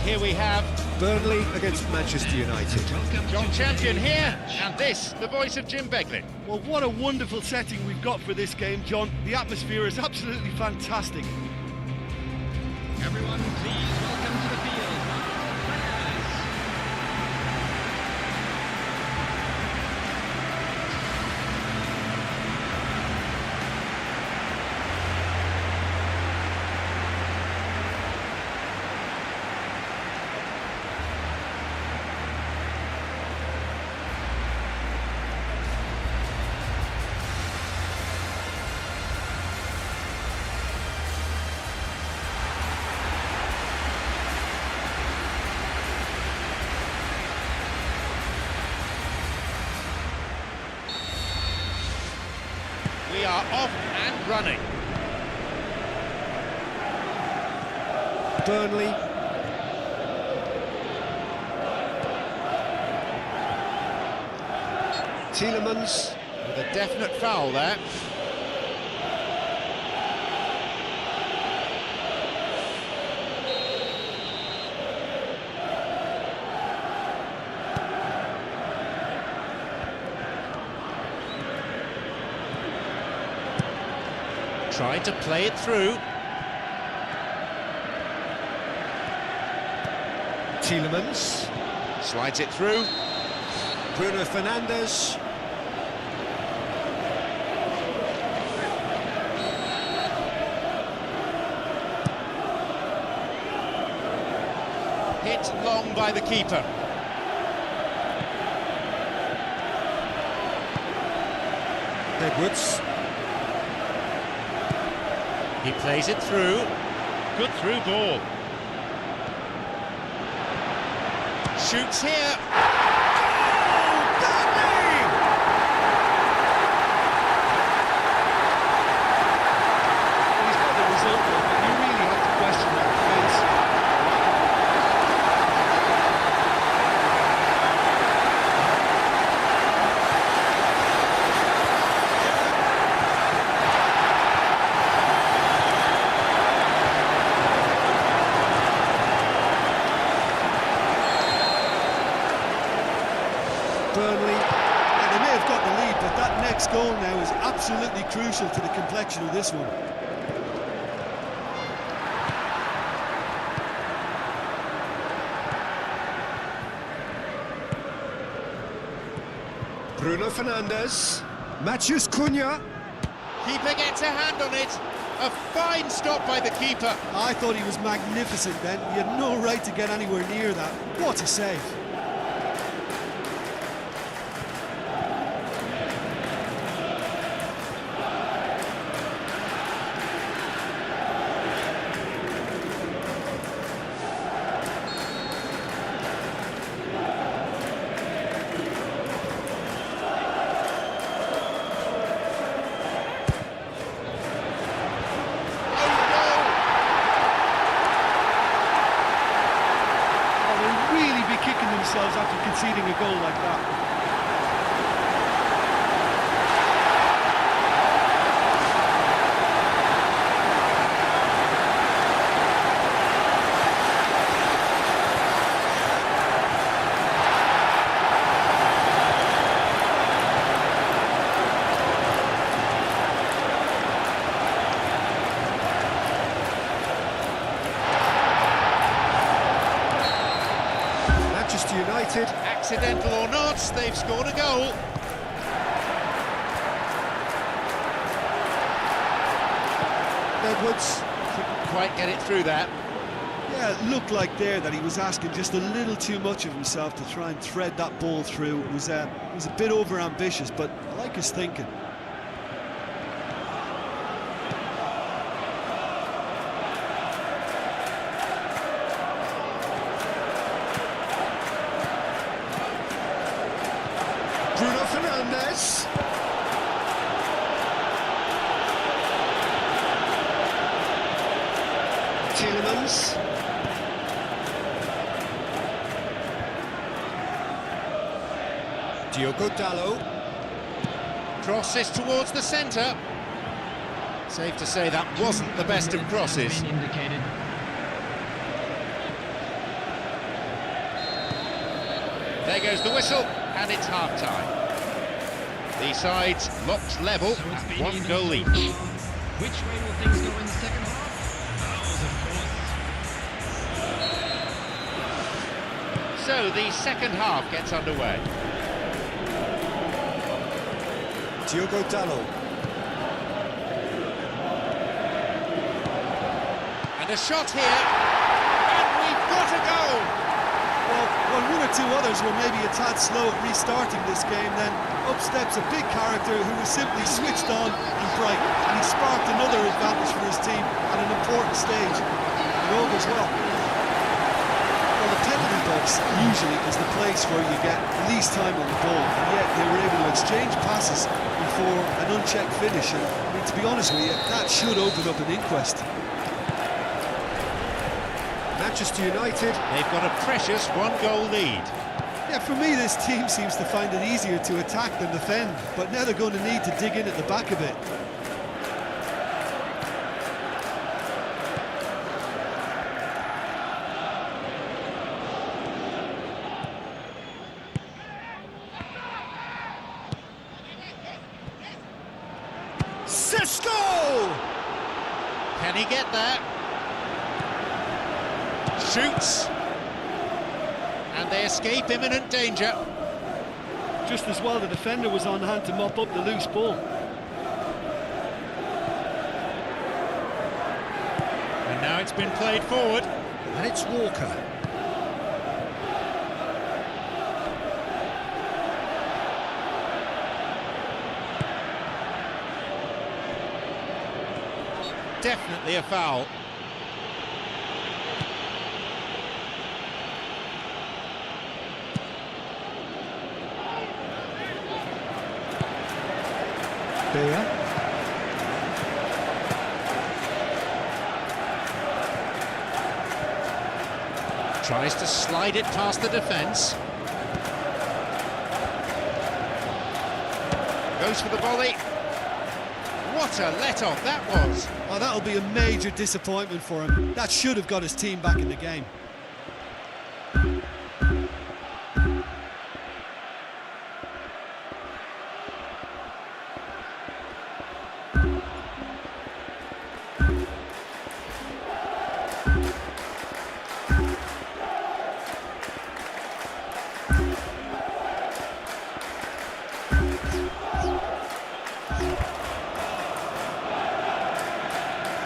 here we have Burnley against Manchester United. John Champion here, and this, the voice of Jim Begley. Well, what a wonderful setting we've got for this game, John. The atmosphere is absolutely fantastic. Everyone, please welcome to the field. We are off and running. Burnley. Tielemans. With a definite foul there. Tried to play it through. Tielemans. Slides it through. Bruno Fernandes. Hit long by the keeper. Adboards. He plays it through. Good through ball. Shoots here. Oh, Burnley! He's got the result, but you really have to question that defence. Burnley. They may have got the lead, but that next goal now is absolutely crucial to the complexion of this one. Bruno Fernandes. Matheus Cunha. Keeper gets a hand on it. A fine stop by the keeper. I thought he was magnificent then. He had no right to get anywhere near that. What a save. Kicking themselves after conceding a goal like that. Manchester United. Accidental or not, they've scored a goal. Adboards. Couldn't quite get it through that. Yeah, it looked like there that he was asking just a little too much of himself to try and thread that ball through. It was a bit over-ambitious, but I like his thinking. Bruno Fernandes. Tielemans. Diogo Dalot. Crosses towards the centre. Safe to say that wasn't the best of crosses. Indicated. There goes the whistle, and it's half-time. The sides locked level So it's at been 1 either goal so each. far. Which way will things go in the second half? Of course. So the second half gets underway. Diogo Dalot. And a shot here, and we've got a goal! Well, when one or two others were maybe a tad slow at restarting this game, then up steps a big character who was simply switched on and bright, and he sparked another advantage for his team at an important stage. And all goes well. Well, the penalty box usually is the place where you get least time on the ball, and yet they were able to exchange passes before an unchecked finish, and I mean, to be honest with you, that should open up an inquest. Manchester United. They've got a precious 1-goal lead. Yeah, for me, this team seems to find it easier to attack than defend, but now they're going to need to dig in at the back a bit. Cisco! Can he get there? Shoots. And they escape imminent danger. Just as well the defender was on hand to mop up the loose ball. And now it's been played forward. And it's Walker. Definitely a foul. Beer. Tries to slide it past the defence. Goes for the volley. What a let-off that was. Oh, that'll be a major disappointment for him. That should have got his team back in the game.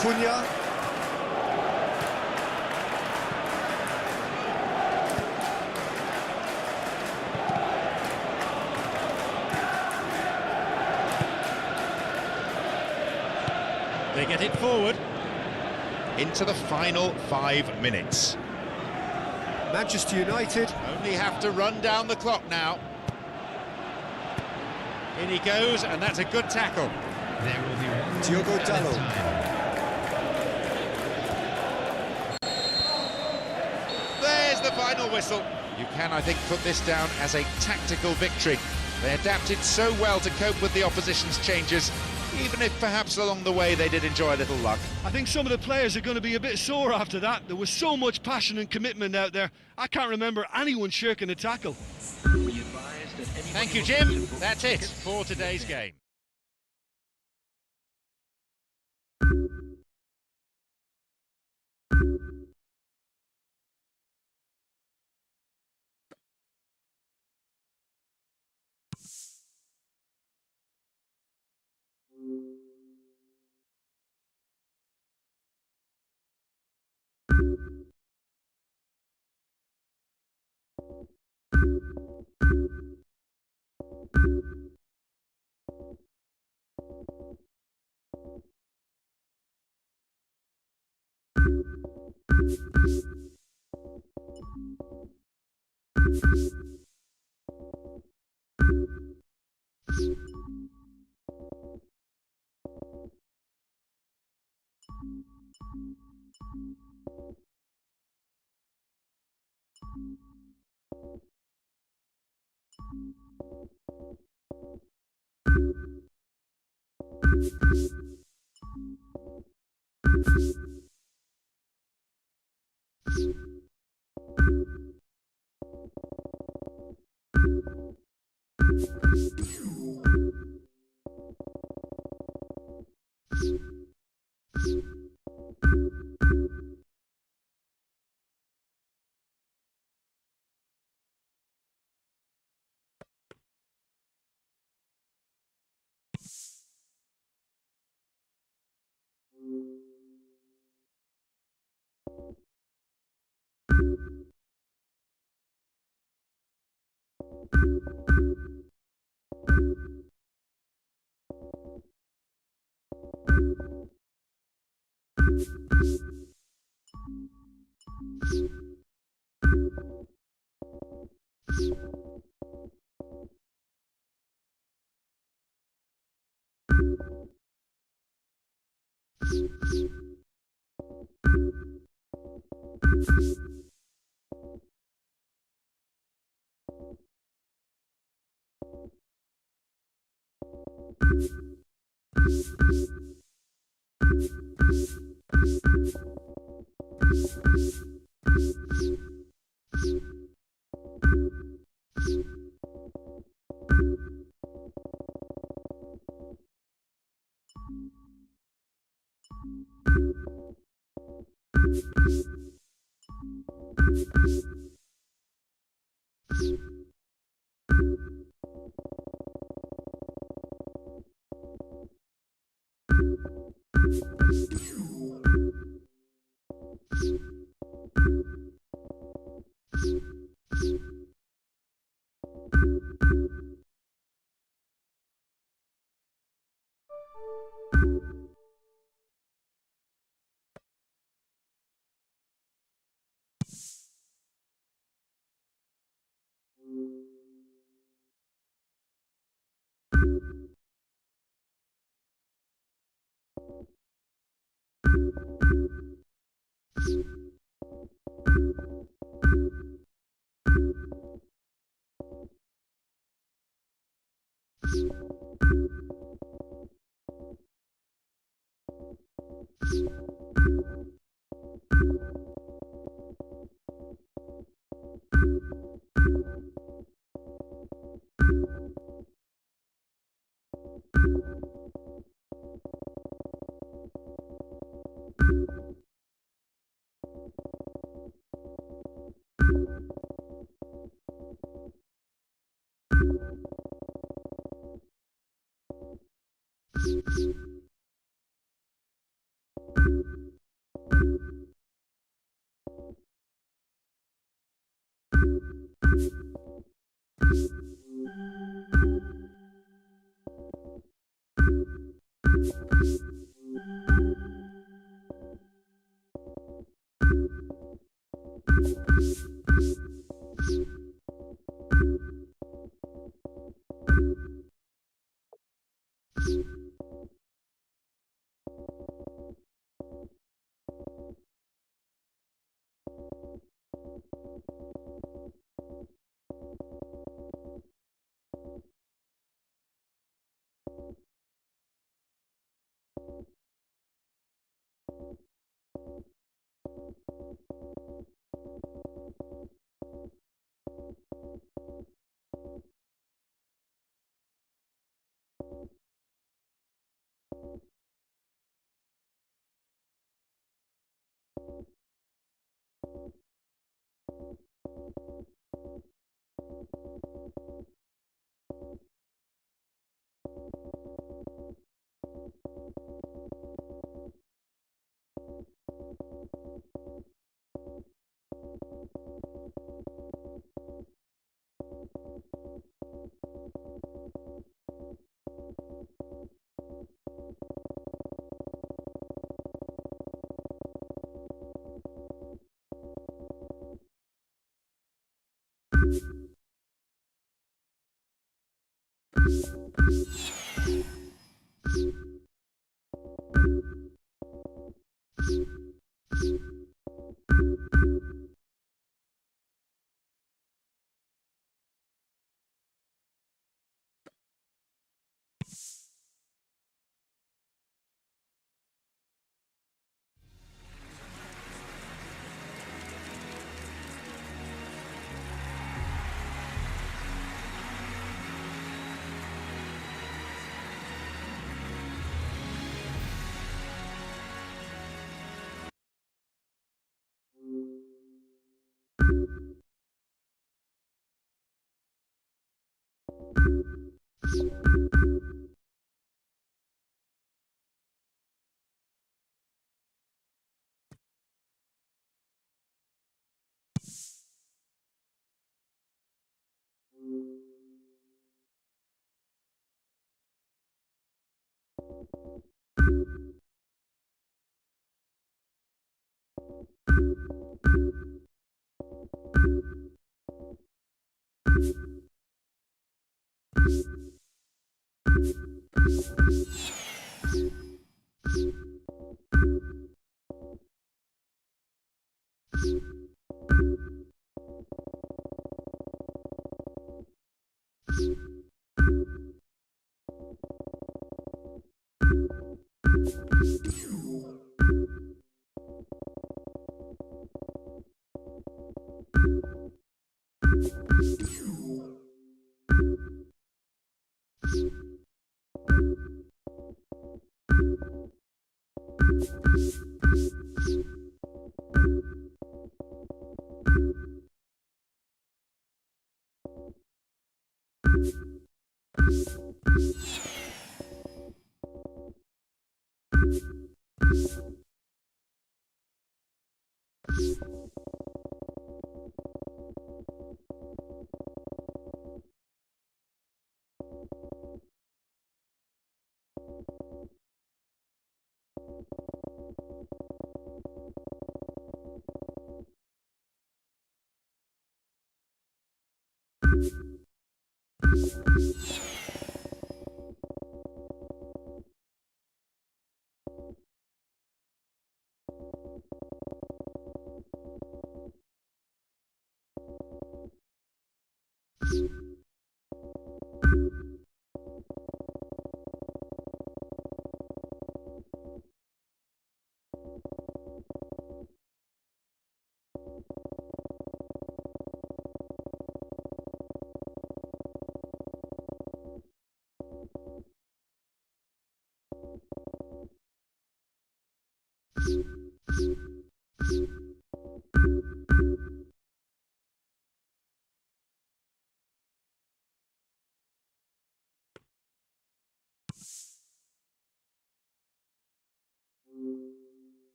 Cunha. They get it forward. Into the final 5 minutes. Manchester United. Only have to run down the clock now. In he goes, and that's a good tackle. There will be one Diogo minute at a Dalot. time. There's the final whistle. You can, I think, put this down as a tactical victory. They adapted so well to cope with the opposition's changes, even if perhaps along the way they did enjoy a little luck. I think some of the players are going to be a bit sore after that. There was so much passion and commitment out there. I can't remember anyone shirking a tackle. Thank you, Jim. That's it for today's game.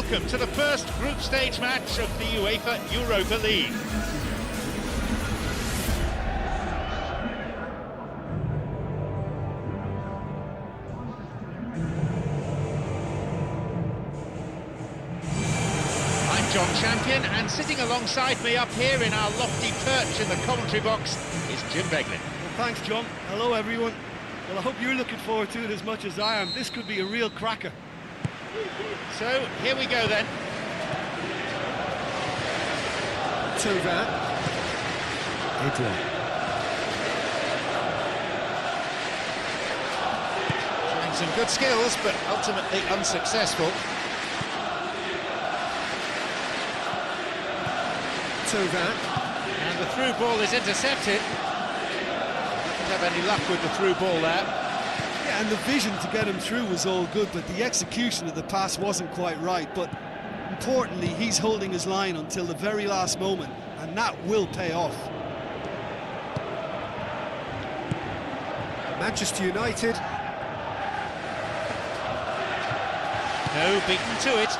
welcome to the first group stage match of the UEFA Europa League. I'm John Champion, and sitting alongside me up here in our lofty perch in the commentary box is Jim Beglin. Well, thanks, John. Hello, everyone. Well, I hope you're looking forward to it as much as I am. This could be a real cracker. So, here we go then. Tovan. Adrian. Showing some good skills, but ultimately unsuccessful. Tovan. And the through ball is intercepted. Didn't have any luck with the through ball there. Yeah, and the vision to get him through was all good, but the execution of the pass wasn't quite right. But importantly, he's holding his line until the very last moment, and that will pay off. Manchester United. No, beaten to it.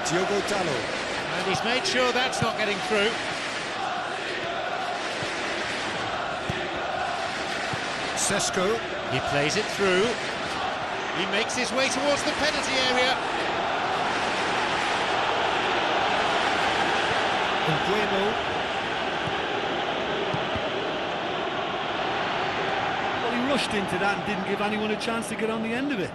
Diogo Dalot. And he's made sure that's not getting through. Sesko. He plays it through. He makes his way towards the penalty area. Bueno. Well, he rushed into that and didn't give anyone a chance to get on the end of it.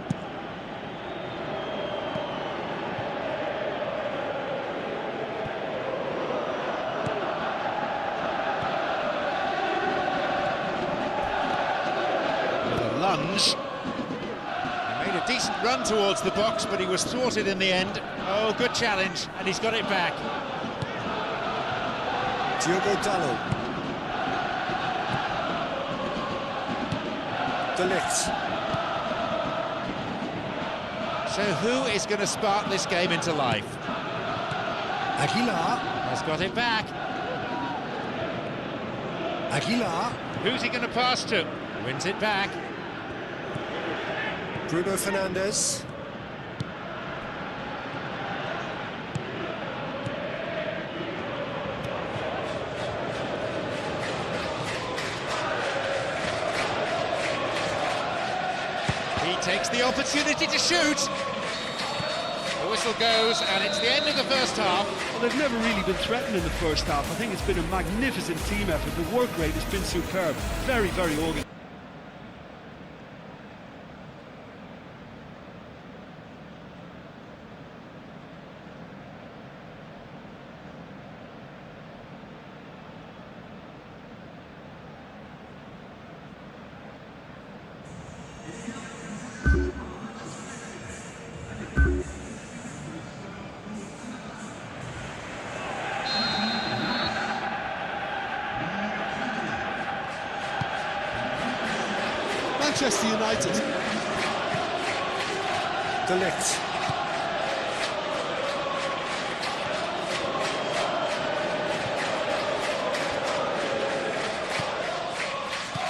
Lunge. He made a decent run towards the box, but he was thwarted in the end. Oh, good challenge, and he's got it back. Diogo Dalot. De Ligt. So who is going to spark this game into life? Aguilar. Has got it back. Aguilar. Who's he going to pass to? Wins it back. Bruno Fernandes. He takes the opportunity to shoot. The whistle goes, and it's the end of the first half. Well, they've never really been threatened in the first half. I think it's been a magnificent team effort. The work rate has been superb. Very, very organised. Manchester United. De Ligt.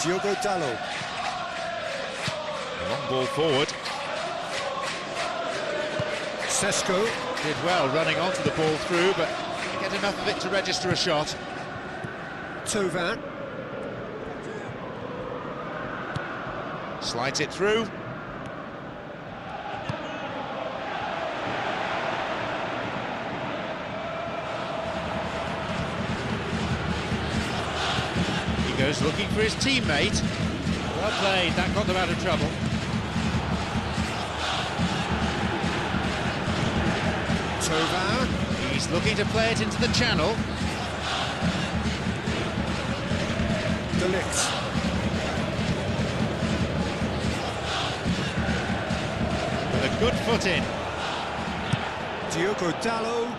Diogo Dalot. Long ball forward. Sesko. Did well running onto the ball through, but didn't get enough of it to register a shot. Tovan. Slides it through. He goes looking for his teammate. Well played, that got them out of trouble. Tovan. He's looking to play it into the channel. De Ligt. With a good foot in. Diogo Dalot.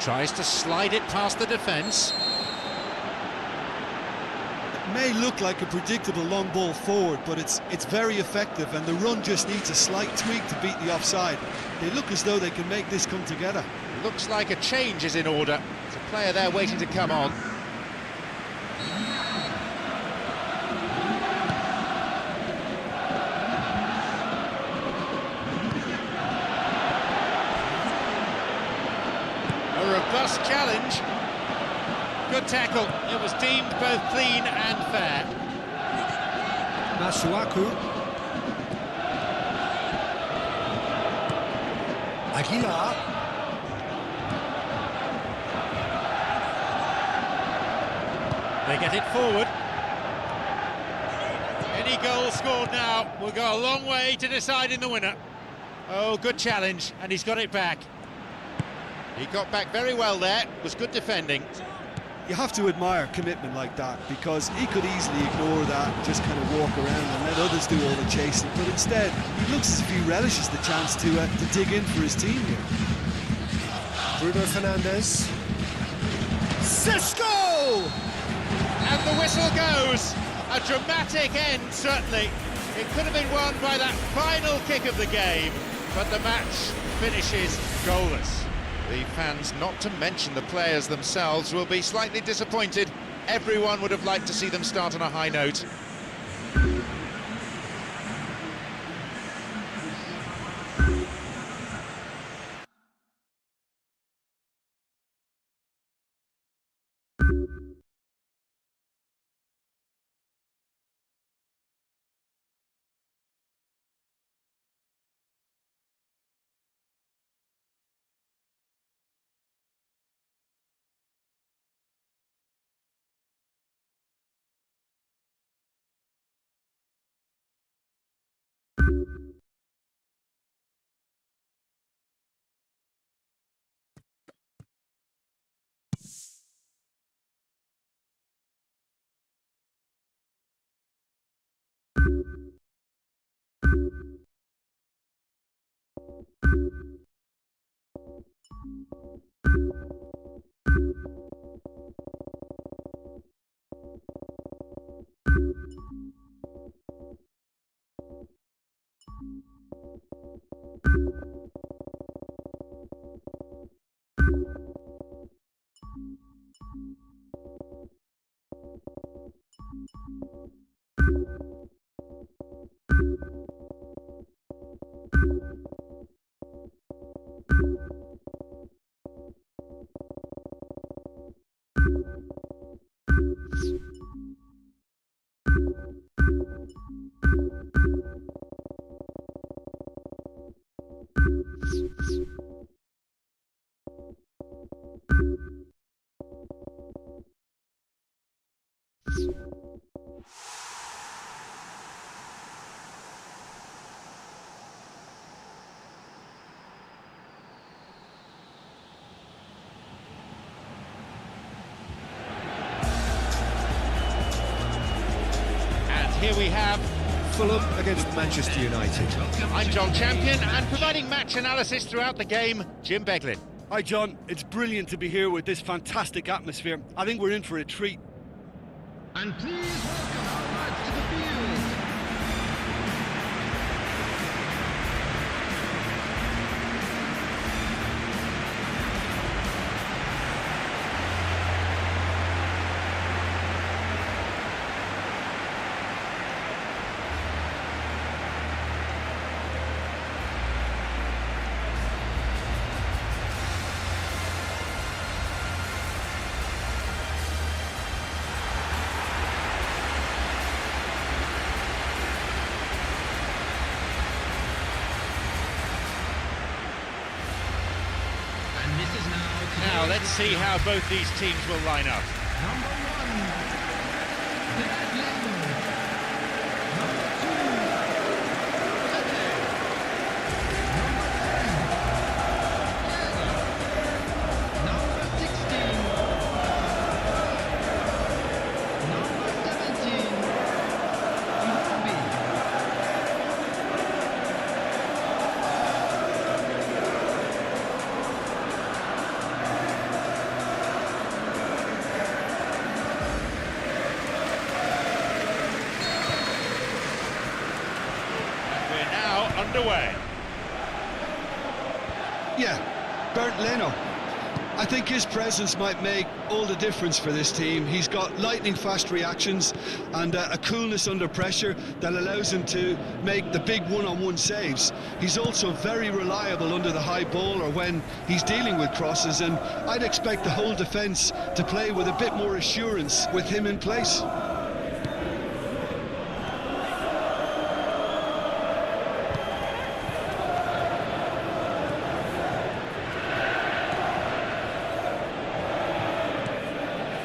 Tries to slide it past the defence. It may look like a predictable long ball forward, but it's very effective, and the run just needs a slight tweak to beat the offside. They look as though they can make this come together. Looks like a change is in order. There's a player there waiting to come on. tackle. It was deemed both clean and fair. Masuaku. Aguilar. They get it forward. Any goal scored now will go a long way to deciding the winner. Oh, good challenge, and he's got it back. He got back very well there, was good defending. You have to admire commitment like that, because he could easily ignore that and just kind of walk around and let others do all the chasing, but instead he looks as if he relishes the chance to dig in for his team here. Bruno Fernandes. Sesko! And the whistle goes. A dramatic end, certainly. It could have been won by that final kick of the game, but the match finishes goalless. The fans, not to mention the players themselves, will be slightly disappointed. Everyone would have liked to see them start on a high note. Here we have Fulham against Manchester United. I'm John Champion, and providing match analysis throughout the game, Jim Beglin. Hi John, it's brilliant to be here with this fantastic atmosphere. I think we're in for a treat. And please welcome our lads to the field. Now let's see how both these teams will line up. Number 1, Leno. Number 2, Leno. Number 10, Leno. Number 16, number 17, Iwobi. Underway. Yeah, Bernd Leno. I think his presence might make all the difference for this team. He's got lightning-fast reactions and a coolness under pressure that allows him to make the big one-on-one saves. He's also very reliable under the high ball or when he's dealing with crosses, and I'd expect the whole defence to play with a bit more assurance with him in place.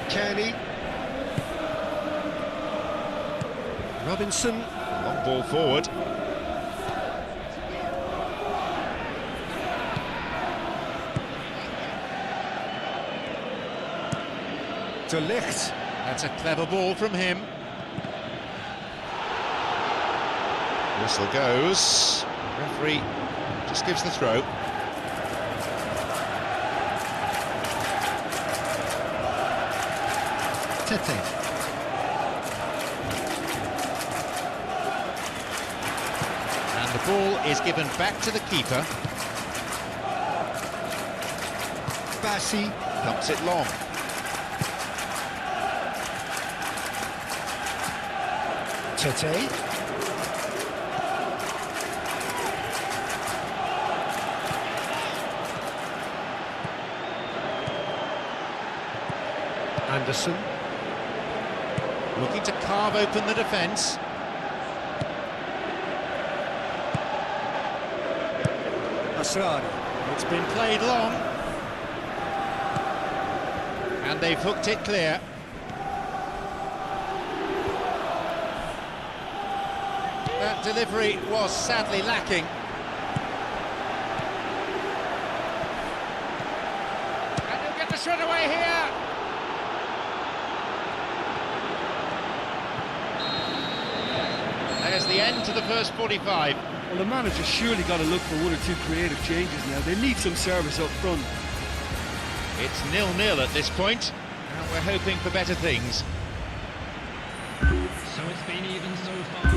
Kenny. Robinson. Long ball forward. De Ligt. That's a clever ball from him. Whistle goes. Referee just gives the throw. Tete. And the ball is given back to the keeper. Bassi. Dumps it long. Tete. Anderson. Looking to carve open the defence. Asrari. It's been played long. And they've hooked it clear. That delivery was sadly lacking. And he'll get the shot away here. There's the end to the first 45. Well, the manager's surely got to look for one or two creative changes now. They need some service up front. It's 0-0 at this point, and we're hoping for better things. So it's been even so far.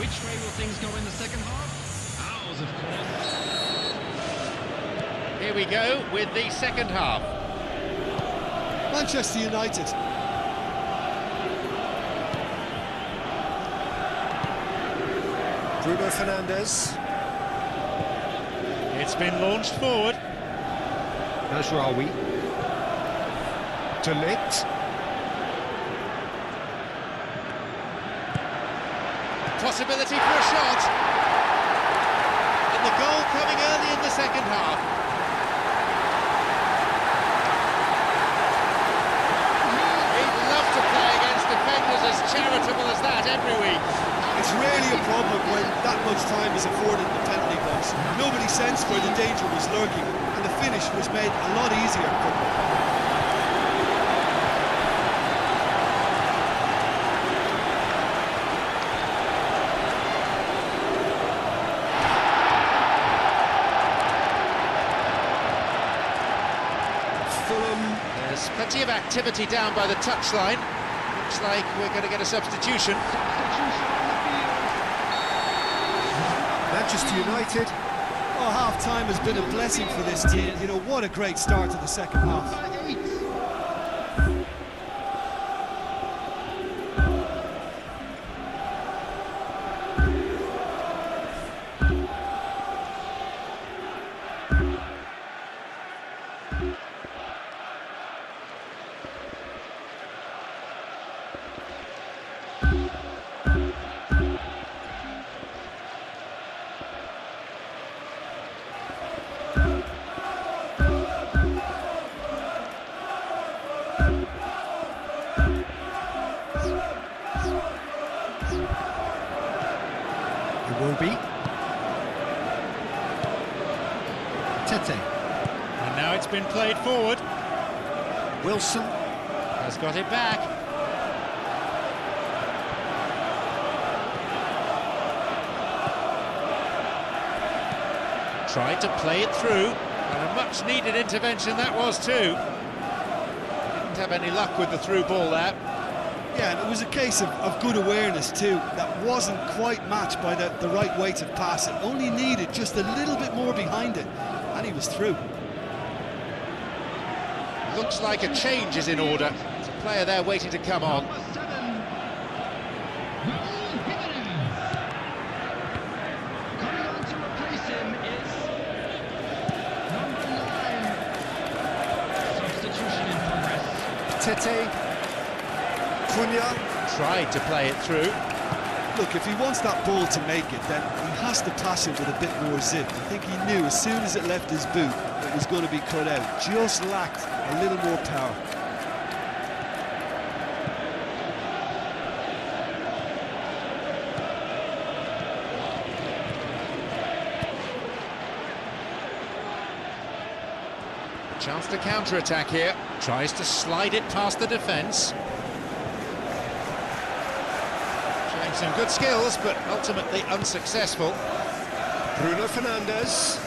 Which way will things go in the second half? Ours, of course. Here we go with the second half. Manchester United. Bruno Fernandes. It's been launched forward. Nasraoui. De Ligt. Possibility for a shot. And the goal coming early in the second half. He'd love to play against defenders as charitable as that every week. It's rarely a problem when that much time is afforded in the penalty box. Nobody sensed where the danger was lurking, and the finish was made a lot easier for them. There's plenty of activity down by the touchline. Looks like we're going to get a substitution. Manchester United. Oh, half-time has been a blessing for this team. You know, what a great start to the second half. Iwobi. Tete. And now it's been played forward. Wilson. Has got it back. Tried to play it through, and a much-needed intervention that was too. Didn't have any luck with the through ball there. Yeah, and it was a case of good awareness too. That wasn't quite matched by the right weight of pass. It only needed just a little bit more behind it, and he was through. Looks like a change is in order. There's a player there waiting to come on. Number 7. Coming on to replace him is number 9. Substitution in progress. Tete. Cunha. Tried to play it through. Look, if he wants that ball to make it, then he has to pass it with a bit more zip. I think he knew as soon as it left his boot, it was going to be cut out. Just lacked a little more power. A chance to counter-attack here. Tries to slide it past the defence. Showing some good skills, but ultimately unsuccessful. Bruno Fernandes.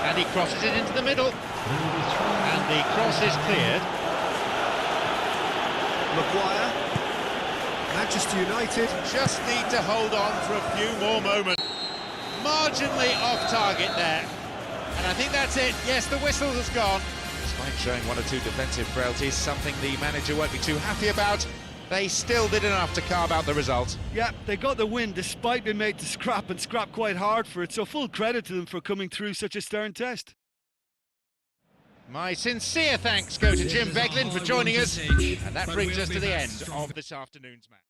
And he crosses it into the middle. And the cross is cleared. Maguire. Manchester United. Just need to hold on for a few more moments. Marginally off target there. And I think that's it. Yes, the whistle has gone. Despite showing one or two defensive frailties, something the manager won't be too happy about, they still did enough to carve out the result. Yeah, they got the win despite being made to scrap and scrap quite hard for it, so full credit to them for coming through such a stern test. My sincere thanks go to Jim Beglin for joining us, and that brings us to the end of this afternoon's match.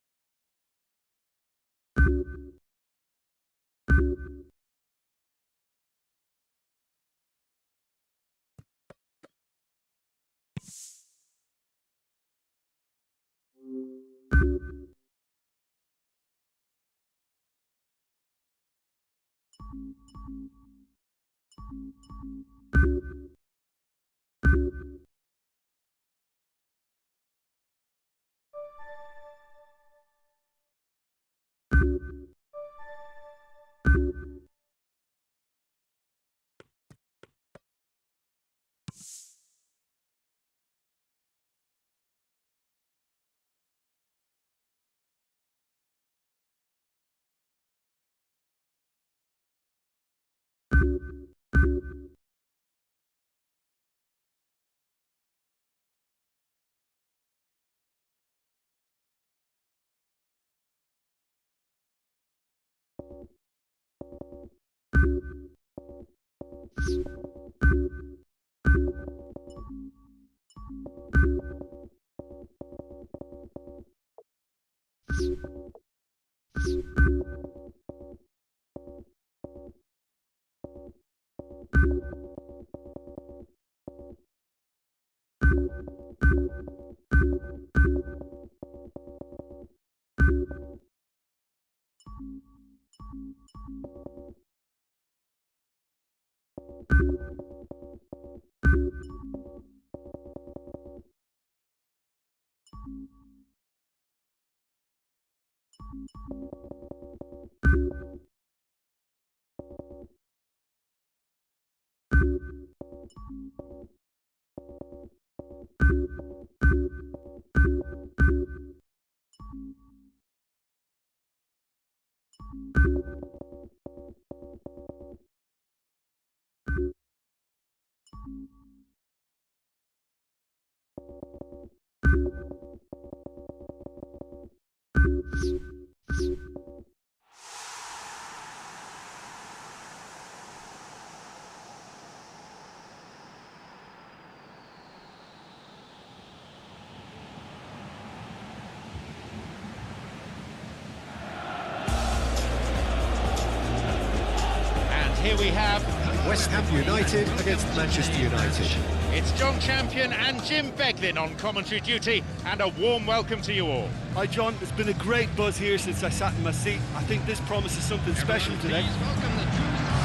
Here we have West Ham United against Manchester United. It's John Champion and Jim Beglin on commentary duty, and a warm welcome to you all. Hi John, there's been a great buzz here since I sat in my seat. I think this promises something special today. Please welcome the Drew Pride.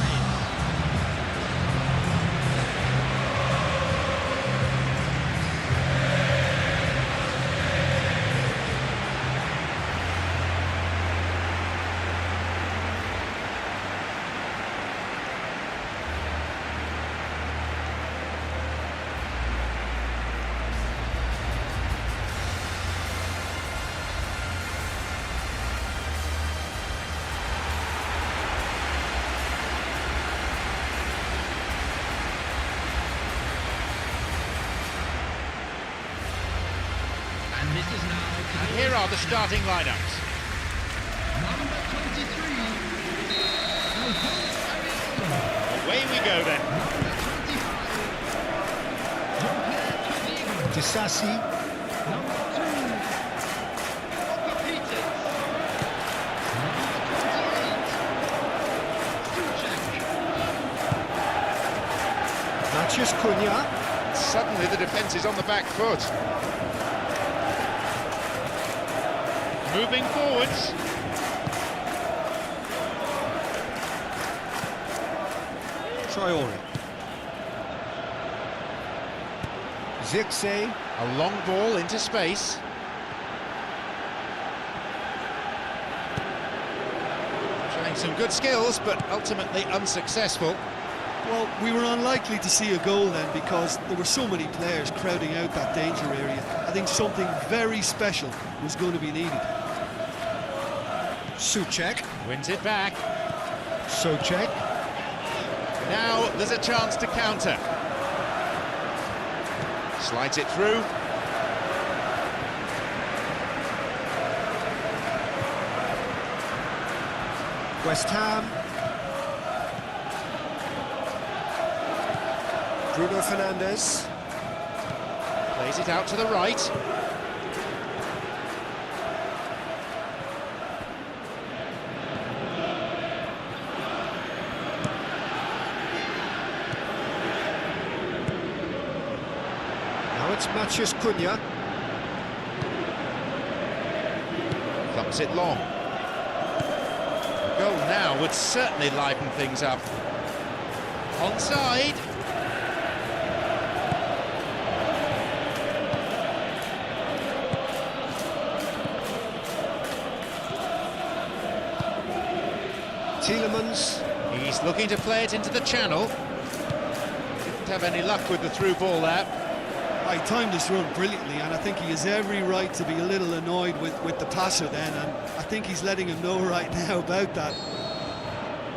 This is now And here are the starting lineups. number 23. Away we go then. Number 25. Disassi, Number 2. Peters. Number 28. Suchek. Maciusz Cunha, Suddenly the defence is on the back foot. Moving forwards. Traore, Zirkzee, A long ball into space. Showing some good skills, but ultimately unsuccessful. Well, we were unlikely to see a goal then because there were so many players crowding out that danger area. I think something very special was going to be needed. Suchek, Wins it back. Socek, Now there's a chance to counter. Slides it through. West Ham, Bruno Fernandes, Plays it out to the right. now it's Maciusz Cunha, Thumps it long. A goal now would certainly liven things up. Onside. Tielemans, He's looking to play it into the channel. Didn't have any luck with the through ball there. I timed this run brilliantly, and I think he has every right to be a little annoyed with the passer then, and I think he's letting him know right now about that.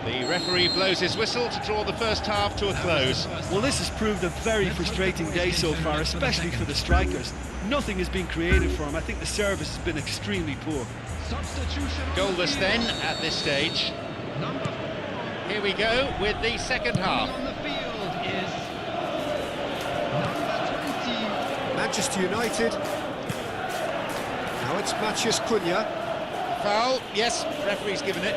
The referee blows his whistle to draw the first half to a close. Well, this has proved a very frustrating day so far, especially for the strikers. Nothing has been created for him. I think the service has been extremely poor. Substitution on the Goalless field. then at this stage. Number 4. Here we go with the second half. On the field is number 20. Manchester United, now it's Maciusz Cunha, Foul, yes, referee's given it.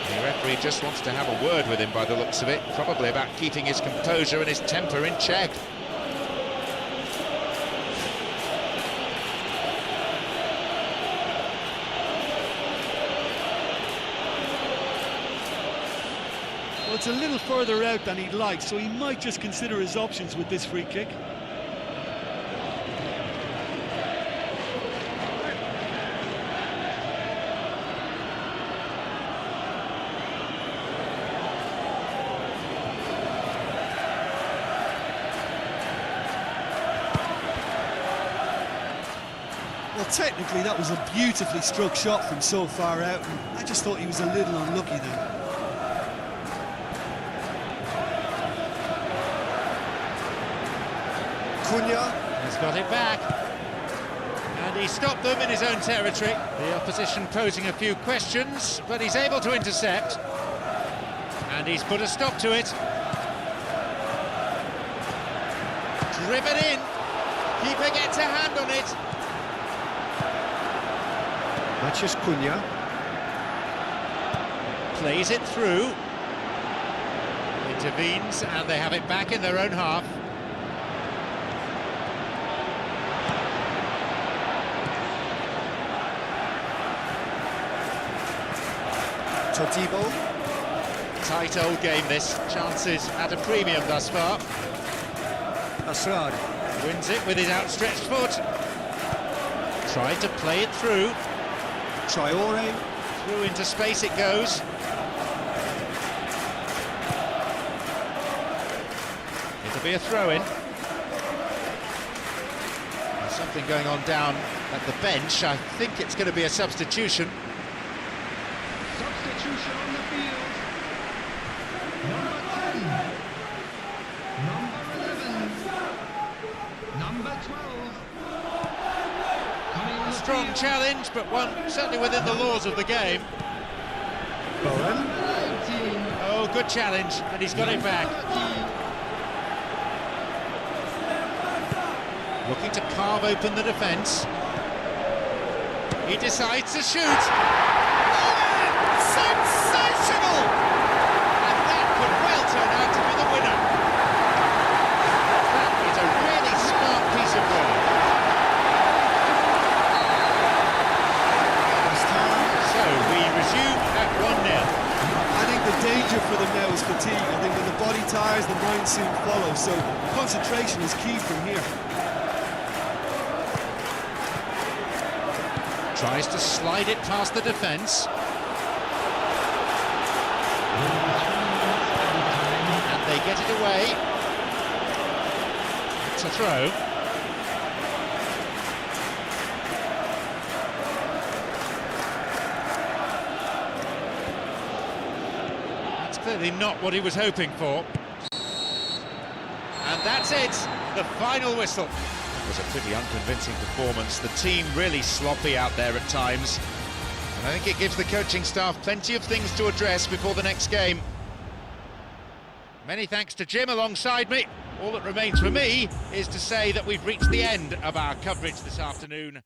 The referee just wants to have a word with him by the looks of it, probably about keeping his composure and his temper in check. Well, it's a little further out than he'd like, so he might just consider his options with this free kick. Well, technically that was a beautifully struck shot from so far out, and I just thought he was a little unlucky there. Cunha, He's got it back. And he stopped them in his own territory. The opposition posing a few questions, but he's able to intercept. And he's put a stop to it. Driven in. Keeper gets a hand on it. Maciusz Cunha, Plays it through. Intervenes, and they have it back in their own half. Todibo, Tight old game this. Chances at a premium thus far. Asrar, Wins it with his outstretched foot. Tried to play it through. Traore, Through into space it goes. It'll be a throw-in. There's something going on down at the bench. I think it's going to be a substitution. Substitution on the field. Number 10. Number 11. 12. Coming on the Strong field. challenge, but one certainly within the laws of the game. Bowen. 19. Oh, good challenge, and he's got it back. Looking to carve open the defence. He decides to shoot. Sensational! And that could well turn out to be the winner. That is a really smart piece of work. So we resume at 1-0. I think the danger for them now is fatigue. I think when the body tires, the mind soon follows. So concentration is key from here. Tries to slide it past the defence. And they get it away. It's a throw. That's clearly not what he was hoping for. And that's it, the final whistle. It was a pretty unconvincing performance. The team really sloppy out there at times. And I think it gives the coaching staff plenty of things to address before the next game. Many thanks to Jim alongside me. All that remains for me is to say that we've reached the end of our coverage this afternoon.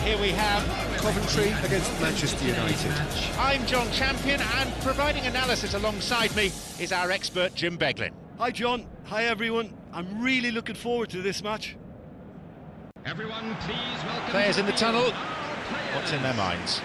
Here we have Coventry against Manchester United. I'm John Champion, and providing analysis alongside me is our expert Jim Beglin. Hi John, hi everyone. I'm really looking forward to this match. Everyone, please welcome Players in the tunnel. our players. What's in their minds?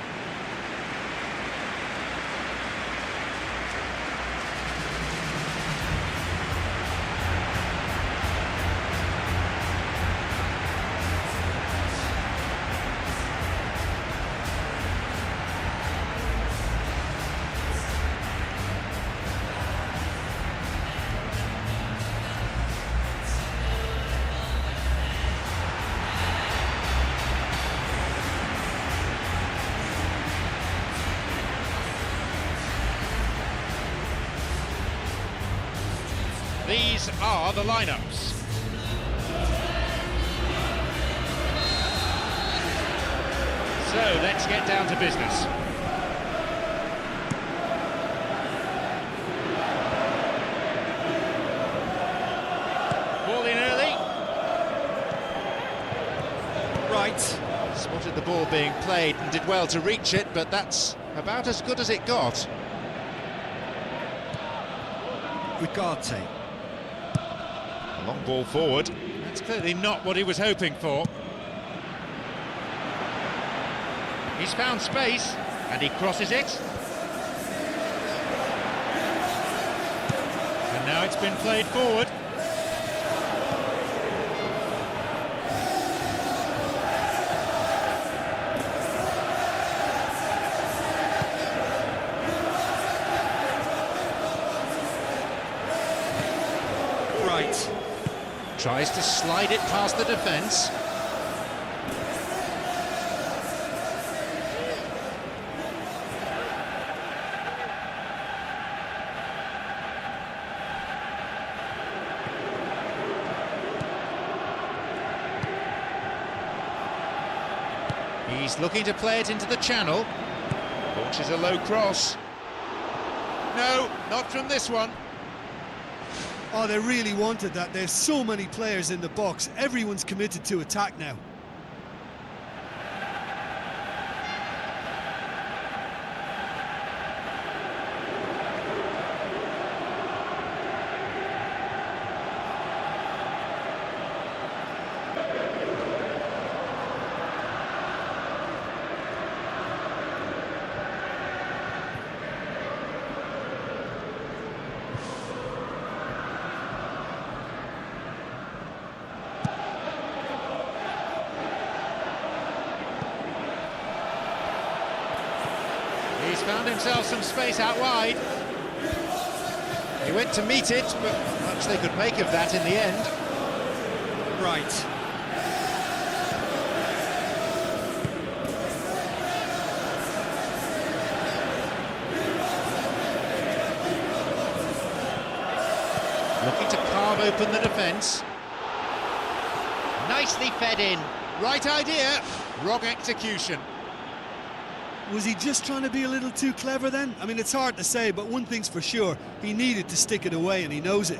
these are the lineups. So let's get down to business. Ball in early. Right. Spotted the ball being played and did well to reach it, but that's about as good as it got. Ugarte. A long ball forward. That's clearly not what he was hoping for. He's found space, and he crosses it. And now it's been played forward. Right. Tries to slide it past the defence. He's looking to play it into the channel. Launches a low cross. No, not from this one. Oh, they really wanted that. There's so many players in the box. Everyone's committed to attack now. He's found himself some space out wide. He went to meet it, but much they could make of that in the end. Right. Looking to carve open the defence. Nicely fed in. Right idea, wrong execution. Was he just trying to be a little too clever then? I mean, it's hard to say, but one thing's for sure, he needed to stick it away and he knows it.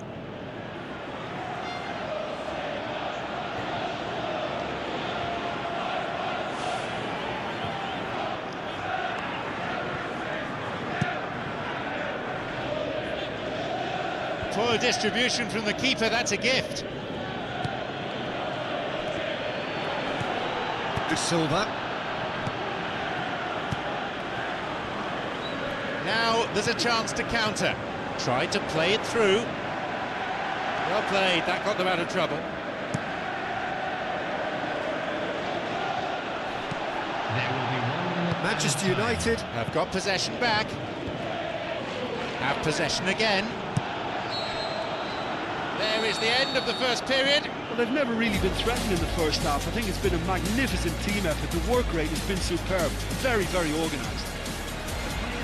Poor distribution from the keeper, that's a gift. De Silva. Now there's a chance to counter. Tried to play it through. Well played, that got them out of trouble. There will be one. Manchester United. Have got possession back. Have possession again. There is the end of the first period. Well, they've never really been threatened in the first half. I think it's been a magnificent team effort. The work rate has been superb. Very, very organised.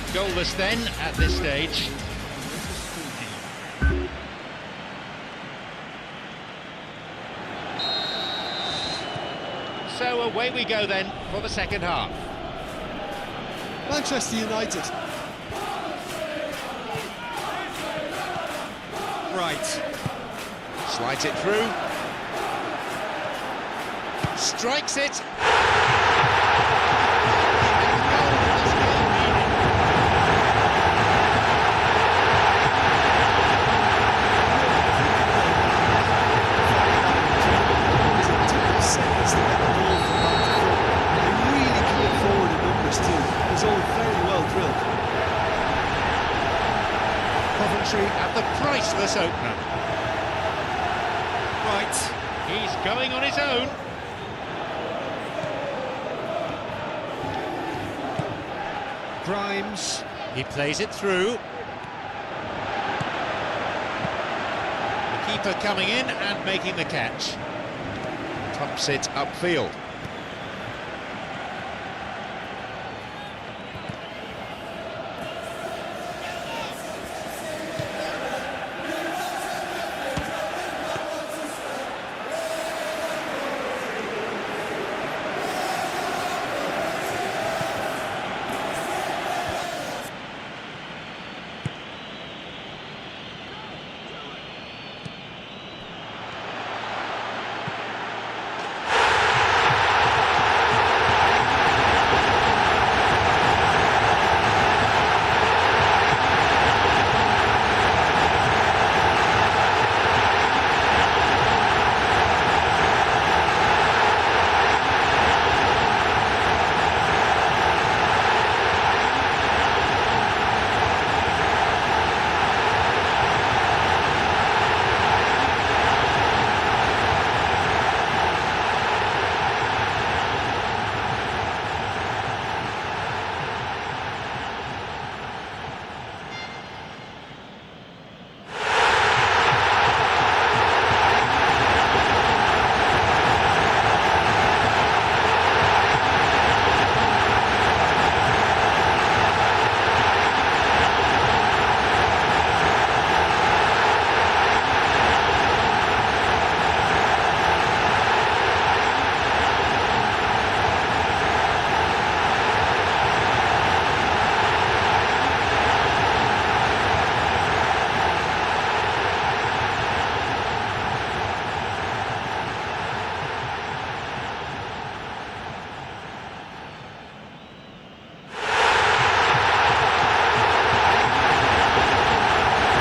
Goalless then at this stage. So away we go then for the second half. Manchester United. Right. Slides it through. Strikes it. At the priceless opener. Right. He's going on his own. Grimes. He plays it through. The keeper coming in and making the catch. Tops it upfield.